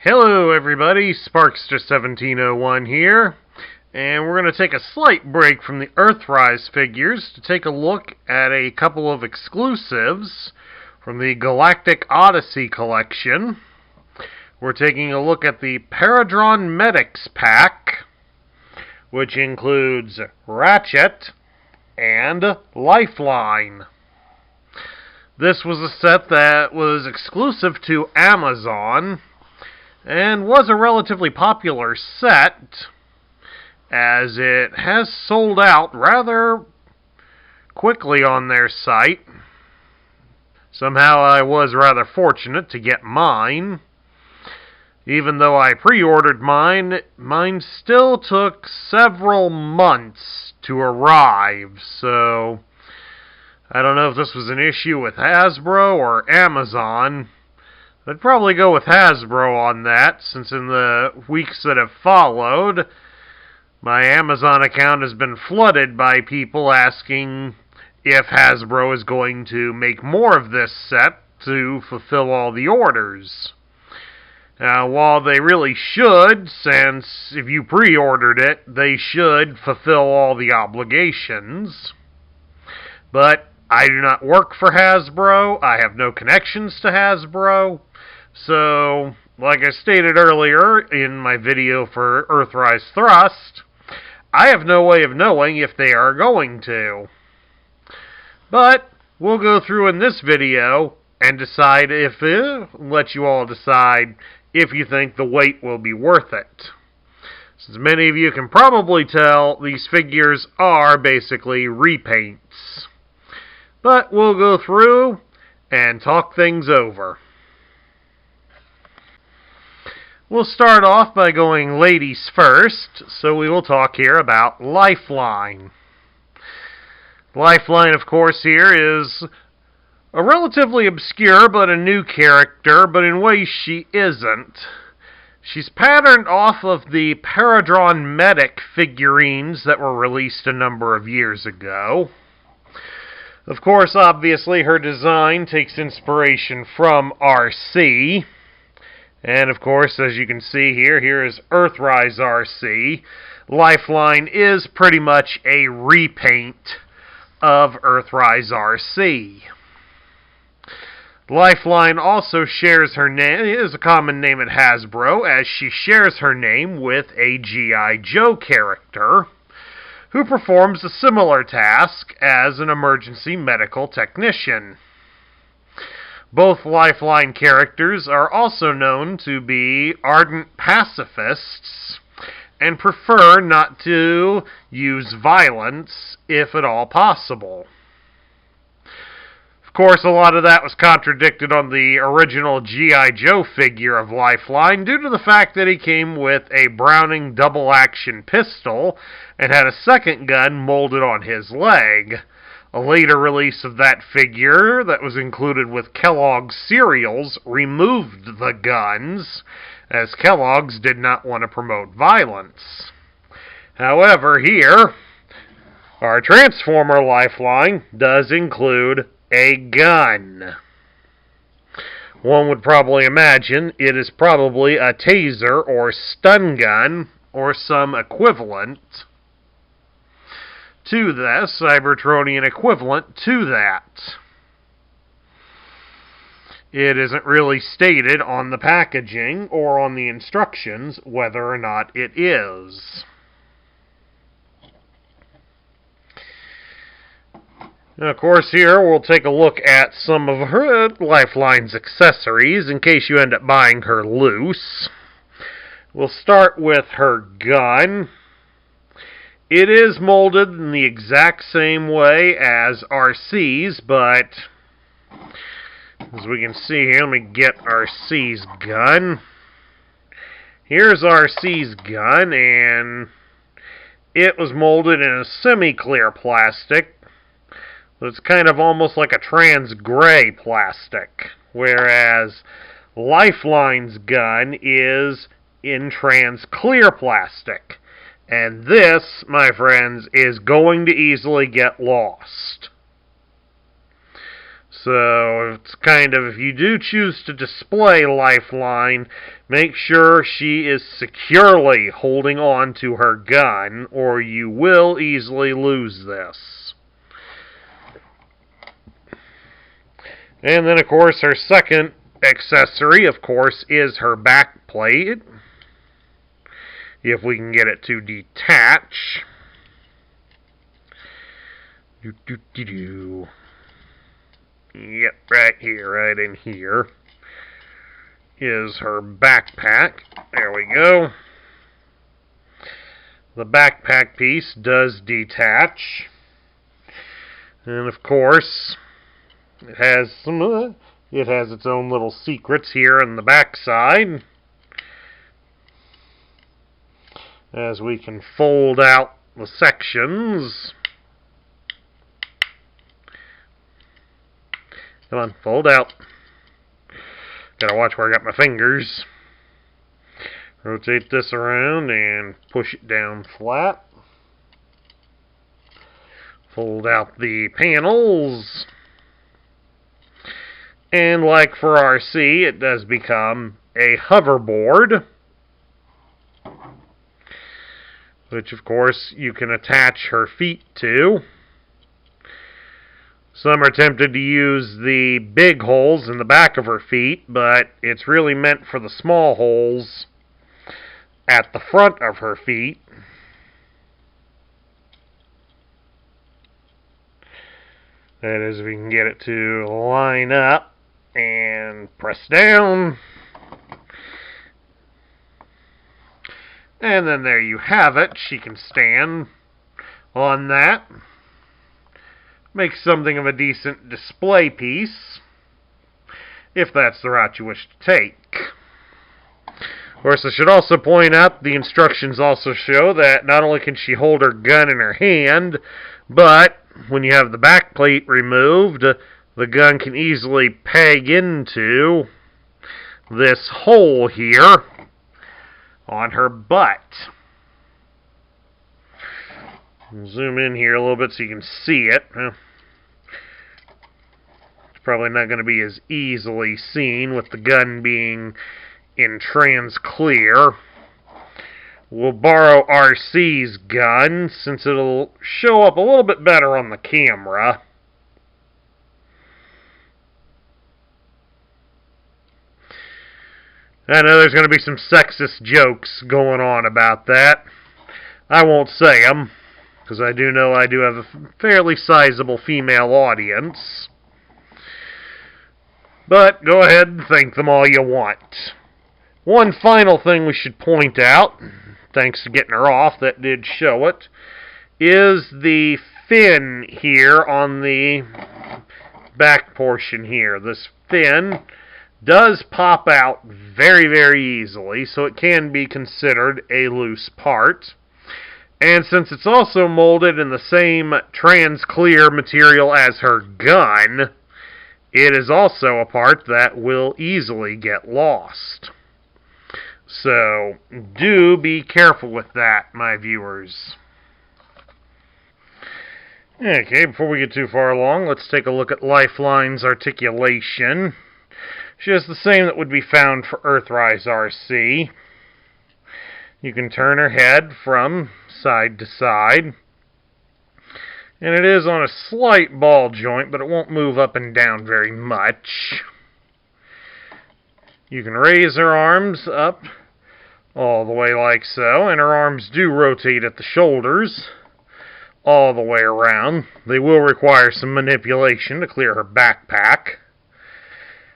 Hello everybody, Sparkster1701 here, and we're going to take a slight break from the Earthrise figures to take a look at a couple of exclusives from the Galactic Odyssey collection. We're taking a look at the Paradron Medics pack, which includes Ratchet and Lifeline. This was a set that was exclusive to Amazon, and was a relatively popular set, as it has sold out rather quickly on their site. Somehow I was rather fortunate to get mine. Even though I pre-ordered mine still took several months to arrive, so I don't know if this was an issue with Hasbro or Amazon. I'd probably go with Hasbro on that, since in the weeks that have followed, my Amazon account has been flooded by people asking if Hasbro is going to make more of this set to fulfill all the orders. Now, while they really should, since if you pre-ordered it, they should fulfill all the obligations, but I do not work for Hasbro. I have no connections to Hasbro. So, like I stated earlier in my video for Earthrise Thrust, I have no way of knowing if they are going to. But we'll go through in this video and decide let you all decide if you think the wait will be worth it. Since many of you can probably tell, these figures are basically repaints. But we'll go through and talk things over. We'll start off by going ladies first, so we will talk here about Lifeline. Lifeline, of course, here is a relatively obscure but a new character, but in ways she isn't. She's patterned off of the Paradron Medic figurines that were released a number of years ago. Of course, obviously, her design takes inspiration from RC. And, of course, as you can see here is Earthrise RC. Lifeline is pretty much a repaint of Earthrise RC. Lifeline also shares her name, is a common name at Hasbro, as she shares her name with a G.I. Joe character, who performs a similar task as an emergency medical technician. Both Lifeline characters are also known to be ardent pacifists and prefer not to use violence if at all possible. Of course, a lot of that was contradicted on the original G.I. Joe figure of Lifeline due to the fact that he came with a Browning double-action pistol and had a second gun molded on his leg. A later release of that figure that was included with Kellogg's cereals removed the guns, as Kellogg's did not want to promote violence. However, here, our Transformer Lifeline does include a gun. One would probably imagine it is probably a taser or stun gun or some equivalent to the Cybertronian equivalent to that. It isn't really stated on the packaging or on the instructions whether or not it is. And of course, here we'll take a look at some of her Lifeline's accessories in case you end up buying her loose. We'll start with her gun. It is molded in the exact same way as RC's, but as we can see here, let me get RC's gun. Here's RC's gun, and it was molded in a semi-clear plastic. It's kind of almost like a trans-gray plastic, whereas Lifeline's gun is in trans-clear plastic. And this, my friends, is going to easily get lost. So it's kind of, if you do choose to display Lifeline, Make sure she is securely holding on to her gun, or you will easily lose this. And then, of course, her second accessory, of course, is her back plate. If we can get it to detach. Yep, right here, right in here is her backpack. There we go. The backpack piece does detach. And of course, it has its own little secrets here in the backside. As we can fold out the sections. Come on, fold out. Gotta watch where I got my fingers. Rotate this around and push it down flat. Fold out the panels. And like for RC, it does become a hoverboard. Which, of course, you can attach her feet to. Some are tempted to use the big holes in the back of her feet, but it's really meant for the small holes at the front of her feet. That is, if we can get it to line up and press down. And then there you have it. She can stand on that. Make something of a decent display piece, if that's the route you wish to take. Of course, I should also point out the instructions also show that not only can she hold her gun in her hand, but when you have the back plate removed, the gun can easily peg into this hole here on her butt. Zoom in here a little bit so you can see it. It's probably not going to be as easily seen with the gun being in trans clear. We'll borrow RC's gun since it'll show up a little bit better on the camera. I know there's going to be some sexist jokes going on about that. I won't say them, because I do know I do have a fairly sizable female audience. But go ahead and think them all you want. One final thing we should point out, thanks to getting her off, that did show it, is the fin here on the back portion here. This fin does pop out very, very easily, so it can be considered a loose part. And since it's also molded in the same trans clear material as her gun, it is also a part that will easily get lost. So, do be careful with that, my viewers. Okay, before we get too far along, let's take a look at Lifeline's articulation. She has the same that would be found for Earthrise RC. You can turn her head from side to side. And it is on a slight ball joint, but it won't move up and down very much. You can raise her arms up all the way like so, and her arms do rotate at the shoulders all the way around. They will require some manipulation to clear her backpack.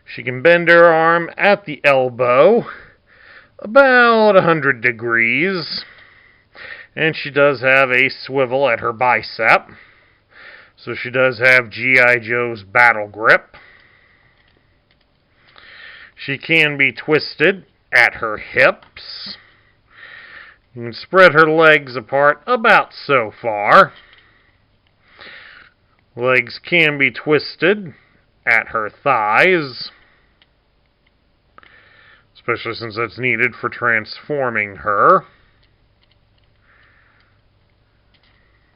She can bend her arm at the elbow about 100 degrees. And she does have a swivel at her bicep. So she does have G.I. Joe's battle grip. She can be twisted at her hips. You can spread her legs apart about so far. Legs can be twisted at her thighs, especially since that's needed for transforming her.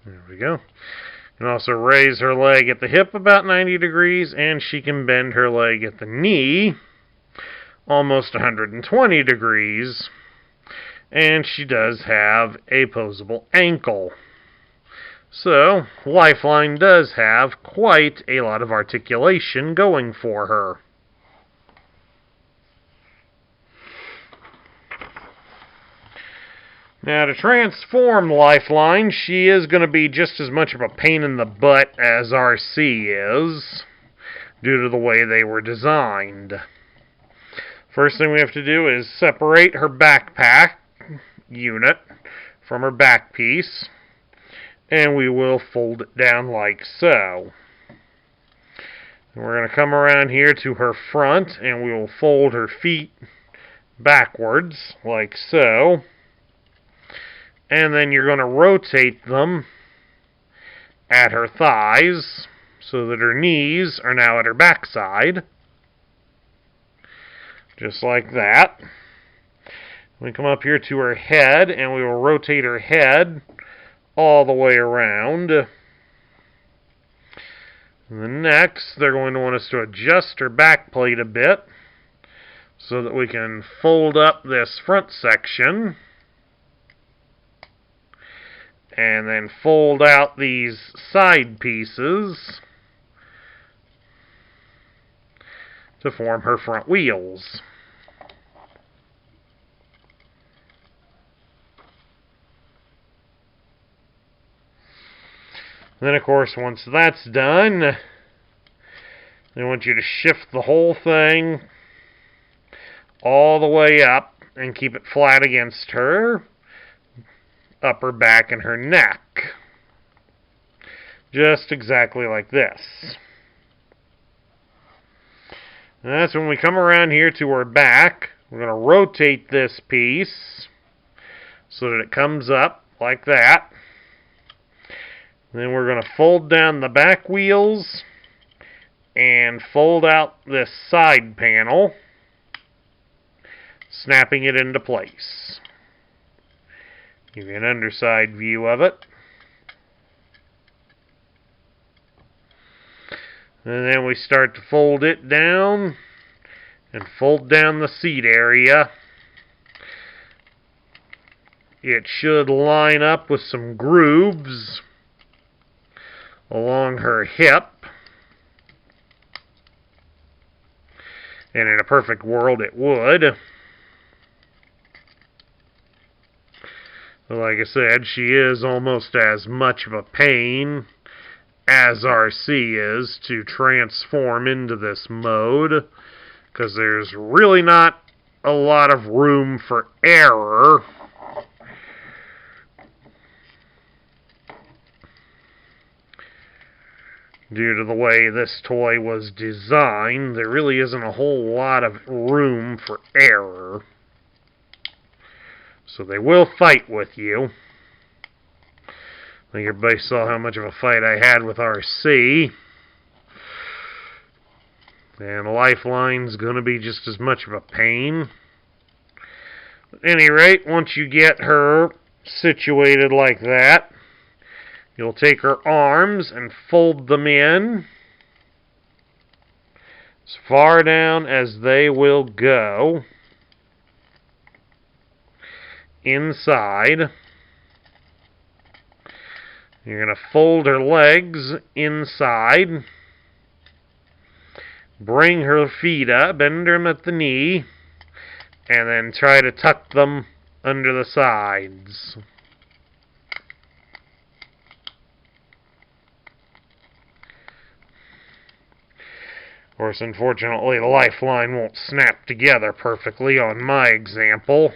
There we go. You can also raise her leg at the hip about 90 degrees, and she can bend her leg at the knee almost 120 degrees. And she does have a posable ankle. So, Lifeline does have quite a lot of articulation going for her. Now, to transform Lifeline, she is going to be just as much of a pain in the butt as RC is, due to the way they were designed. First thing we have to do is separate her backpack unit from her back piece, and we will fold it down like so. And we're going to come around here to her front, and we will fold her feet backwards like so. And then you're going to rotate them at her thighs so that her knees are now at her backside. Just like that. We come up here to her head, and we will rotate her head all the way around. And then next, they're going to want us to adjust her back plate a bit so that we can fold up this front section. And then fold out these side pieces to form her front wheels. Then, of course, once that's done, I want you to shift the whole thing all the way up and keep it flat against her upper back and her neck. Just exactly like this. And that's when we come around here to her back. We're going to rotate this piece so that it comes up like that. Then we're going to fold down the back wheels and fold out this side panel, snapping it into place. Give you an underside view of it. And then we start to fold it down and fold down the seat area. It should line up with some grooves along her hip. And in a perfect world it would. Like I said, she is almost as much of a pain as RC is to transform into this mode, because there's really not a lot of room for error. Due to the way this toy was designed, there really isn't a whole lot of room for error. So they will fight with you. I think everybody saw how much of a fight I had with RC. And Lifeline's going to be just as much of a pain. At any rate, once you get her situated like that, you'll take her arms and fold them in as far down as they will go inside. You're going to fold her legs inside, bring her feet up, bend them at the knee, and then try to tuck them under the sides. Of course, unfortunately, the Lifeline won't snap together perfectly on my example.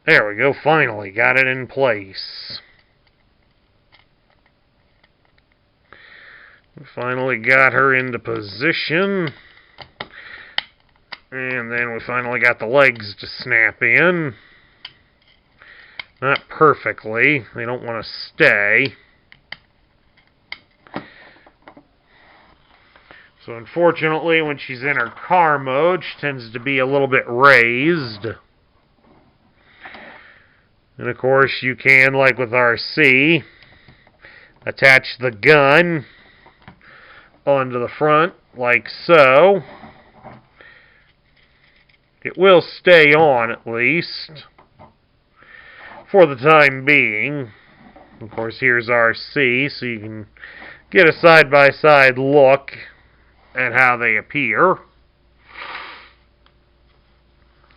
There we go, finally got it in place. We finally got her into position. And then we finally got the legs to snap in. Not perfectly, they don't want to stay. So unfortunately, when she's in her car mode, she tends to be a little bit raised. And of course, you can, like with RC, attach the gun onto the front, like so. It will stay on, at least, for the time being. Of course, here's RC, so you can get a side-by-side look at how they appear.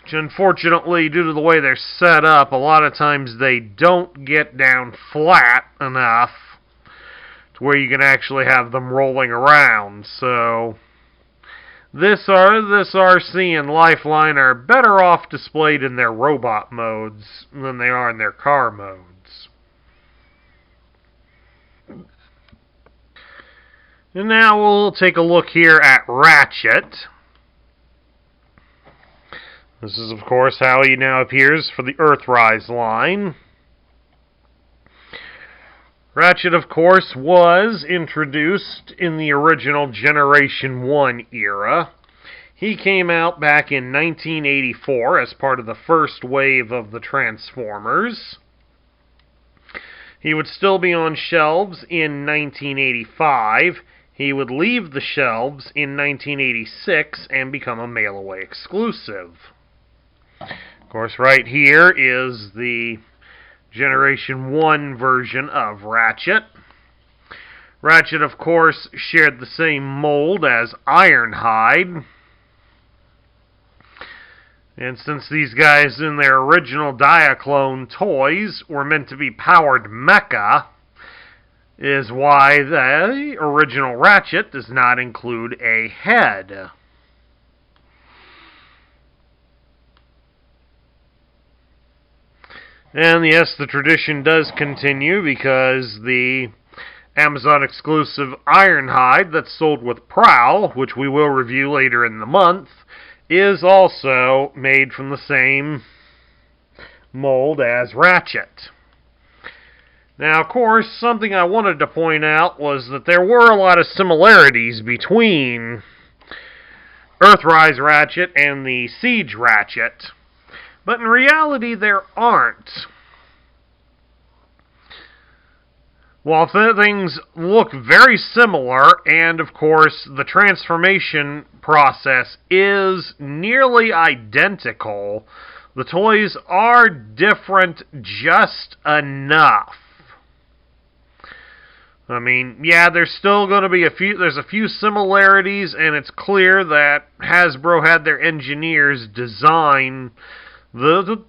Which, unfortunately, due to the way they're set up, a lot of times they don't get down flat enough to where you can actually have them rolling around. So this RC and Lifeline are better off displayed in their robot modes than they are in their car modes. And now we'll take a look here at Ratchet. This is, of course, how he now appears for the Earthrise line. Ratchet, of course, was introduced in the original Generation 1 era. He came out back in 1984 as part of the first wave of the Transformers. He would still be on shelves in 1985. He would leave the shelves in 1986 and become a mail-away exclusive. Of course, right here is the Generation 1 version of Ratchet. Ratchet, of course, shared the same mold as Ironhide. And since these guys in their original Diaclone toys were meant to be powered mecha, is why the original Ratchet does not include a head. And yes, the tradition does continue because the Amazon exclusive Ironhide that's sold with Prowl, which we will review later in the month, is also made from the same mold as Ratchet. Now, of course, something I wanted to point out was that there were a lot of similarities between Earthrise Ratchet and the Siege Ratchet, but in reality there aren't. While things look very similar, and of course the transformation process is nearly identical, the toys are different just enough. I mean, yeah, there's still going to be there's a few similarities, and it's clear that Hasbro had their engineers design the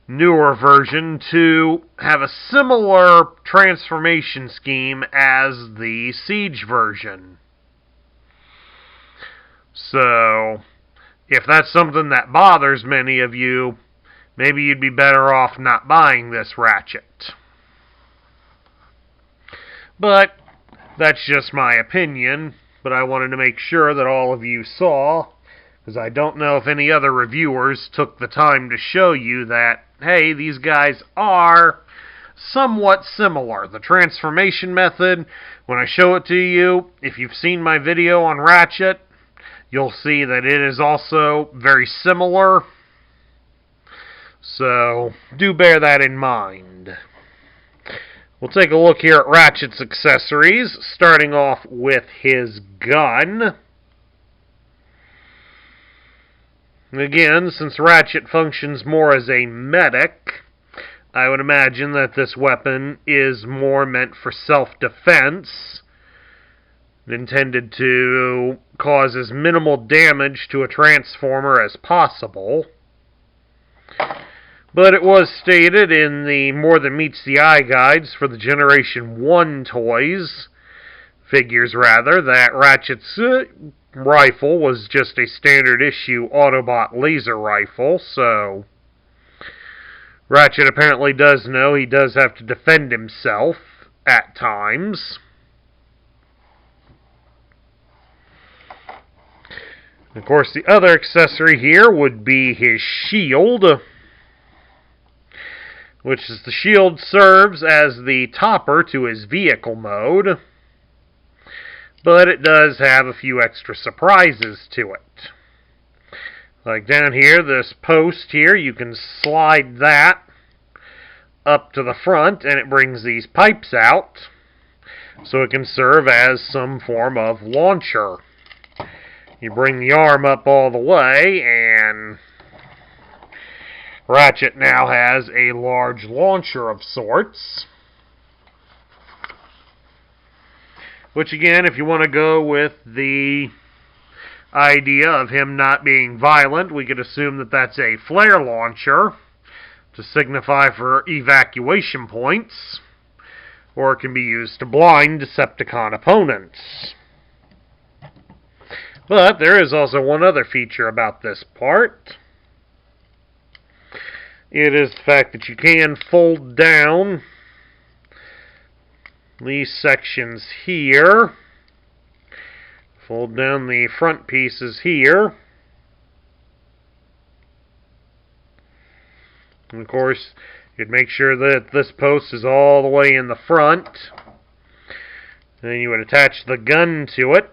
newer version to have a similar transformation scheme as the Siege version. So, if that's something that bothers many of you, maybe you'd be better off not buying this Ratchet. But that's just my opinion, but I wanted to make sure that all of you saw, because I don't know if any other reviewers took the time to show you that, hey, these guys are somewhat similar. The transformation method, when I show it to you, if you've seen my video on Ratchet, you'll see that it is also very similar. So, do bear that in mind. We'll take a look here at Ratchet's accessories, starting off with his gun. Again, since Ratchet functions more as a medic, I would imagine that this weapon is more meant for self-defense, intended to cause as minimal damage to a Transformer as possible. But it was stated in the More Than Meets the Eye guides for the Generation 1 figures, that Ratchet's rifle was just a standard issue Autobot laser rifle, so Ratchet apparently does know he does have to defend himself at times. Of course, the other accessory here would be his shield, which is the shield serves as the topper to his vehicle mode, but it does have a few extra surprises to it. Like down here, this post here, you can slide that up to the front, and it brings these pipes out, so it can serve as some form of launcher. You bring the arm up all the way, and Ratchet now has a large launcher of sorts. Which again, if you want to go with the idea of him not being violent, we could assume that that's a flare launcher to signify for evacuation points, or it can be used to blind Decepticon opponents. But there is also one other feature about this part. It is the fact that you can fold down these sections here. Fold down the front pieces here. And of course, you'd make sure that this post is all the way in the front. Then you would attach the gun to it.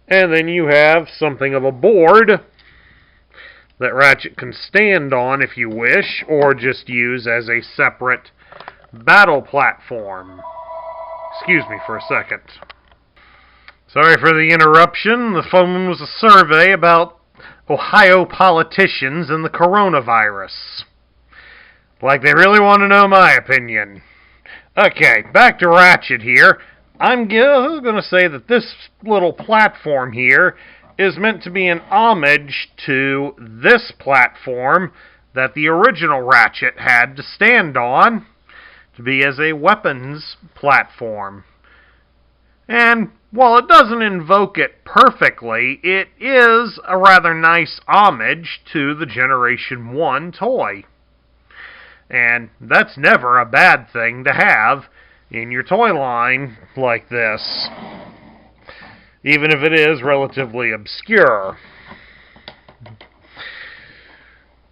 And then you have something of a board that Ratchet can stand on if you wish, or just use as a separate battle platform. Excuse me for a second. Sorry for the interruption. The phone was a survey about Ohio politicians and the coronavirus. Like they really want to know my opinion. Okay, back to Ratchet here. I'm going to say that this little platform here is meant to be an homage to this platform that the original Ratchet had to stand on, to be as a weapons platform. And while it doesn't invoke it perfectly, it is a rather nice homage to the Generation 1 toy. And that's never a bad thing to have in your toy line like this, even if it is relatively obscure.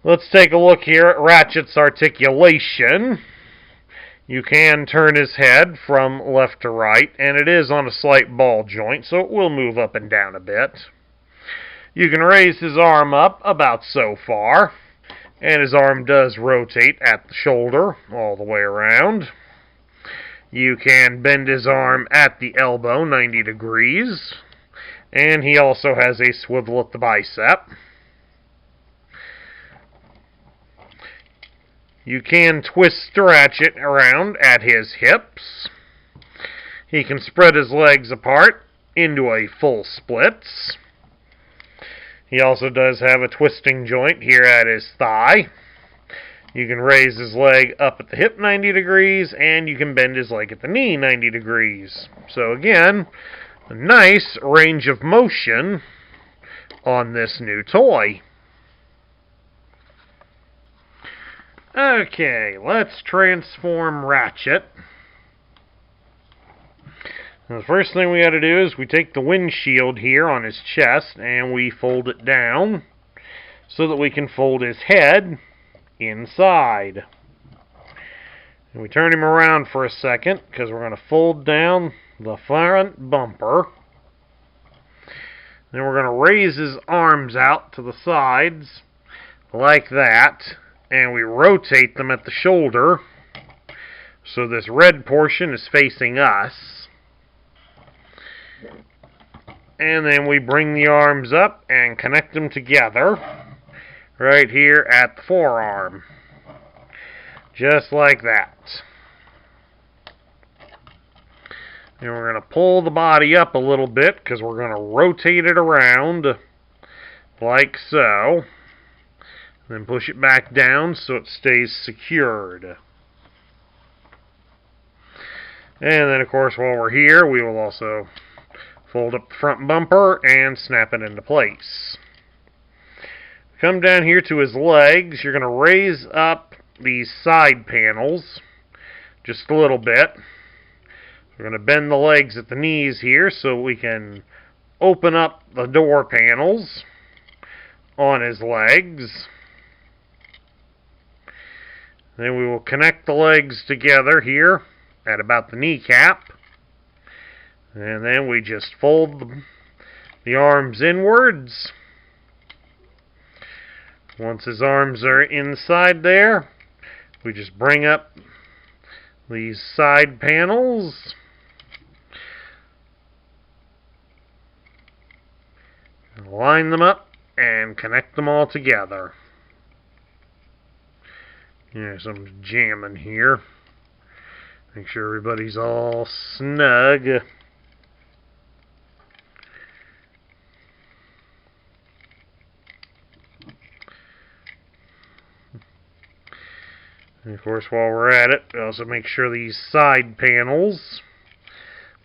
Let's take a look here at Ratchet's articulation. You can turn his head from left to right, and it is on a slight ball joint, so it will move up and down a bit. You can raise his arm up about so far, and his arm does rotate at the shoulder all the way around. You can bend his arm at the elbow 90 degrees, and he also has a swivel at the bicep. You can twist Ratchet around at his hips. He can spread his legs apart into a full splits. He also does have a twisting joint here at his thigh. You can raise his leg up at the hip 90 degrees, and you can bend his leg at the knee 90 degrees. So again, a nice range of motion on this new toy. Okay, let's transform Ratchet. Now, the first thing we got to do is we take the windshield here on his chest and we fold it down so that we can fold his head inside. And we turn him around for a second because we're going to fold down the front bumper. Then we're going to raise his arms out to the sides like that, and we rotate them at the shoulder so this red portion is facing us. And then we bring the arms up and connect them together right here at the forearm. Just like that. And we're going to pull the body up a little bit because we're going to rotate it around like so. Then push it back down so it stays secured. And then, of course, while we're here, we will also fold up the front bumper and snap it into place. Come down here to his legs. You're going to raise up these side panels just a little bit. We're going to bend the legs at the knees here so we can open up the door panels on his legs. Then we will connect the legs together here at about the kneecap. And then we just fold the arms inwards. Once his arms are inside there, we just bring up these side panels. Line them up and connect them all together. Yeah, some jamming here. Make sure everybody's all snug. And of course, while we're at it, also make sure these side panels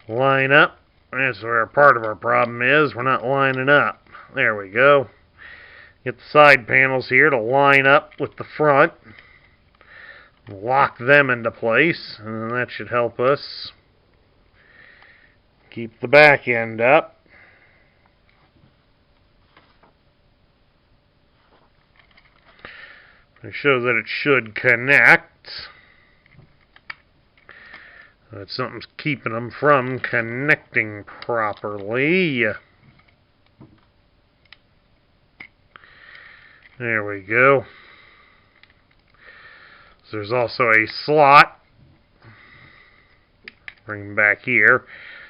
line up. That's where part of our problem is. We're not lining up. There we go. Get the side panels here to line up with the front. Lock them into place, and that should help us keep the back end up. It shows that it should connect. But something's keeping them from connecting properly. There we go. So there's also a slot. Bring them back here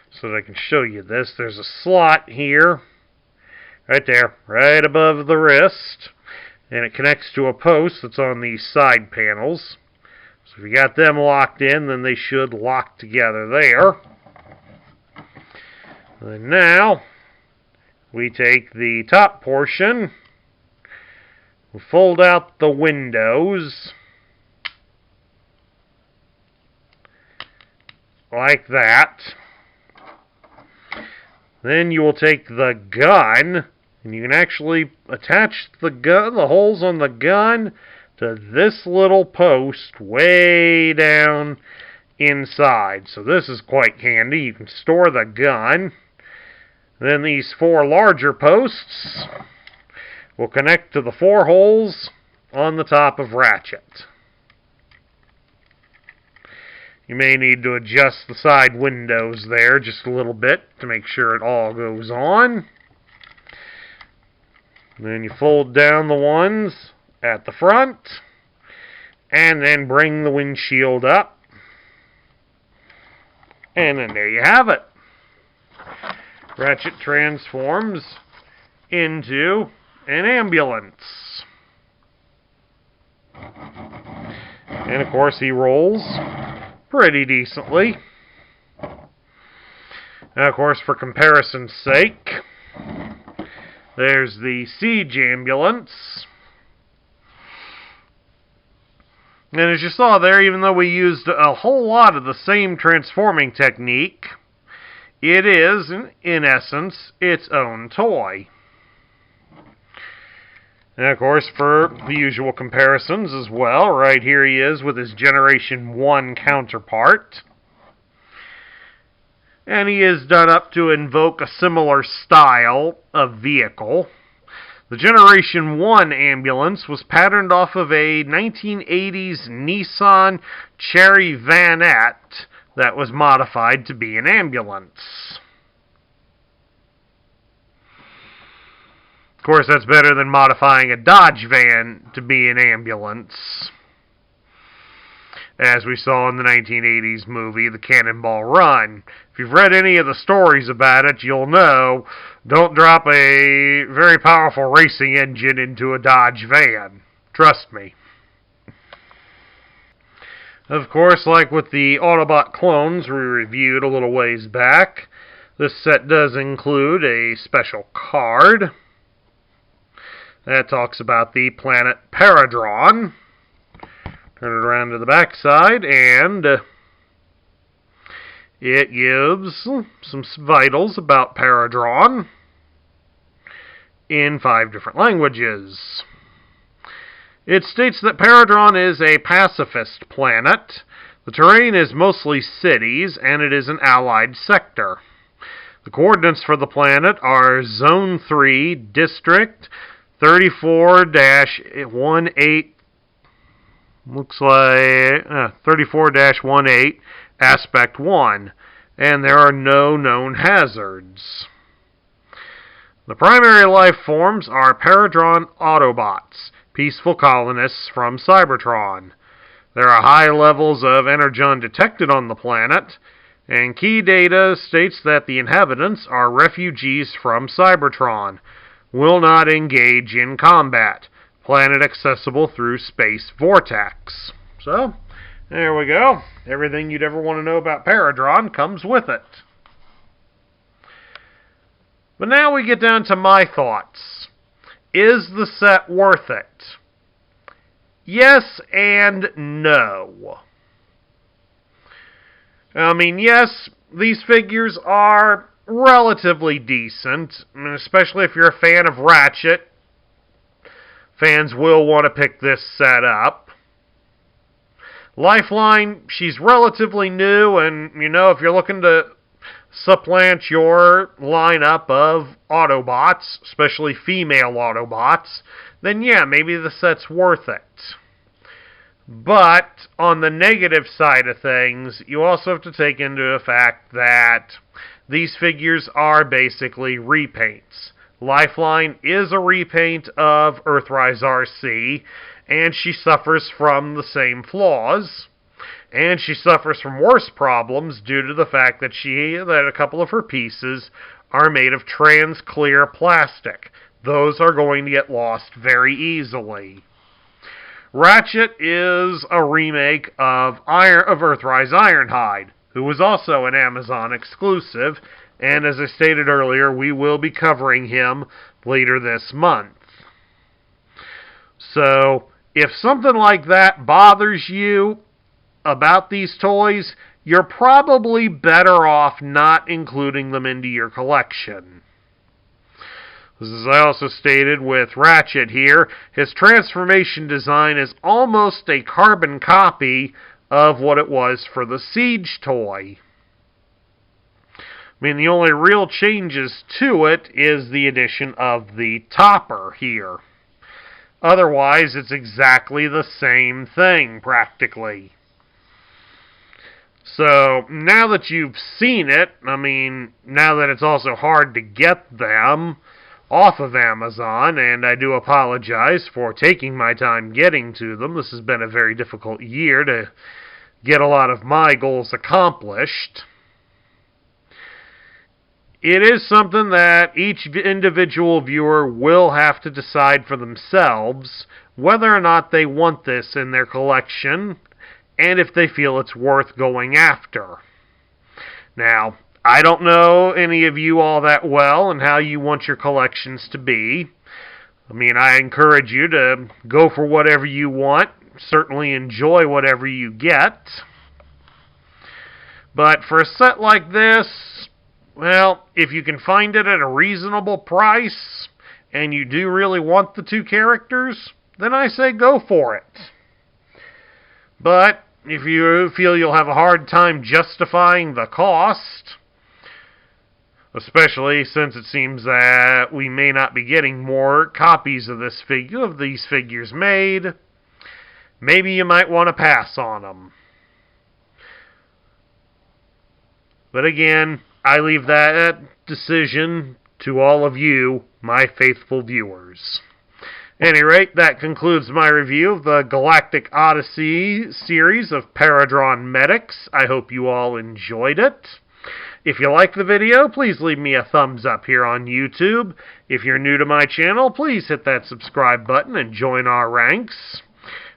so that I can show you this. There's a slot here, right there, right above the wrist. And it connects to a post that's on these side panels. So if you got them locked in, then they should lock together there. And now, we take the top portion, we fold out the windows, like that. Then you will take the gun, and you can actually attach the holes on the gun to this little post way down inside. So this is quite handy. You can store the gun. Then these 4 larger posts will connect to the 4 holes on the top of Ratchet. You may need to adjust the side windows there just a little bit to make sure it all goes on. Then you fold down the ones at the front, and then bring the windshield up, and then there you have it. Ratchet transforms into an ambulance. And of course he rolls pretty decently. Now, of course, for comparison's sake, there's the siege ambulance. And as you saw there, even though we used a whole lot of the same transforming technique, it is, in essence, its own toy. And of course, for the usual comparisons as well, right here he is with his Generation 1 counterpart. And he is done up to invoke a similar style of vehicle. The Generation 1 ambulance was patterned off of a 1980s Nissan Cherry Vanette that was modified to be an ambulance. Of course, that's better than modifying a Dodge van to be an ambulance, as we saw in the 1980s movie, The Cannonball Run. If you've read any of the stories about it, you'll know, don't drop a very powerful racing engine into a Dodge van. Trust me. Of course, like with the Autobot clones we reviewed a little ways back, this set does include a special card that talks about the planet Paradron. Turn it around to the back side, and it gives some vitals about Paradron in 5 different languages. It states that Paradron is a pacifist planet. The terrain is mostly cities, and it is an allied sector. The coordinates for the planet are Zone 3, District 34-18, looks like 34-18, Aspect 1, and there are no known hazards. The primary life forms are Paradron Autobots, peaceful colonists from Cybertron. There are high levels of energon detected on the planet, and key data states that the inhabitants are refugees from Cybertron. will not engage in combat. Planet accessible through space vortex. So, there we go. Everything you'd ever want to know about Paradron comes with it. But now we get down to my thoughts. Is the set worth it? Yes and no. I mean, yes, these figures are relatively decent, especially if you're a fan of Ratchet. Fans will want to pick this set up. Lifeline, she's relatively new, and, if you're looking to supplant your lineup of Autobots, especially female Autobots, then yeah, maybe the set's worth it. But, on the negative side of things, you also have to take into the fact that these figures are basically repaints. Lifeline is a repaint of Earthrise RC, and she suffers from the same flaws. And she suffers from worse problems due to the fact that a couple of her pieces are made of trans-clear plastic. Those are going to get lost very easily. Ratchet is a remake of Earthrise Ironhide, who was also an Amazon exclusive, and as I stated earlier, we will be covering him later this month. So, if something like that bothers you about these toys, you're probably better off not including them into your collection. As I also stated with Ratchet here, his transformation design is almost a carbon copy of what it was for the Siege toy. I mean, the only real changes to it is the addition of the topper here. Otherwise, it's exactly the same thing, practically. So, now that you've seen it, now that it's also hard to get them off of Amazon, and I do apologize for taking my time getting to them. This has been a very difficult year to get a lot of my goals accomplished. It is something that each individual viewer will have to decide for themselves whether or not they want this in their collection, and if they feel it's worth going after. Now, I don't know any of you all that well and how you want your collections to be. I encourage you to go for whatever you want. Certainly enjoy whatever you get. But for a set like this, well, if you can find it at a reasonable price, and you do really want the two characters, then I say go for it. But if you feel you'll have a hard time justifying the cost, especially since it seems that we may not be getting more copies of these figures made, maybe you might want to pass on them. But again, I leave that decision to all of you, my faithful viewers. At any rate, that concludes my review of the Galactic Odyssey series of Paradron Medics. I hope you all enjoyed it. If you liked the video, please leave me a thumbs up here on YouTube. If you're new to my channel, please hit that subscribe button and join our ranks.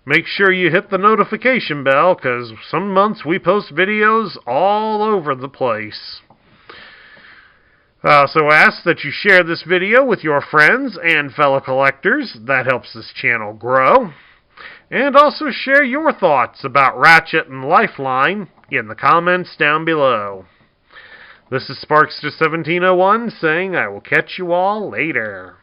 Make sure you hit the notification bell, because some months we post videos all over the place. I also ask that you share this video with your friends and fellow collectors. That helps this channel grow. And also share your thoughts about Ratchet and Lifeline in the comments down below. This is Sparkster1701 saying I will catch you all later.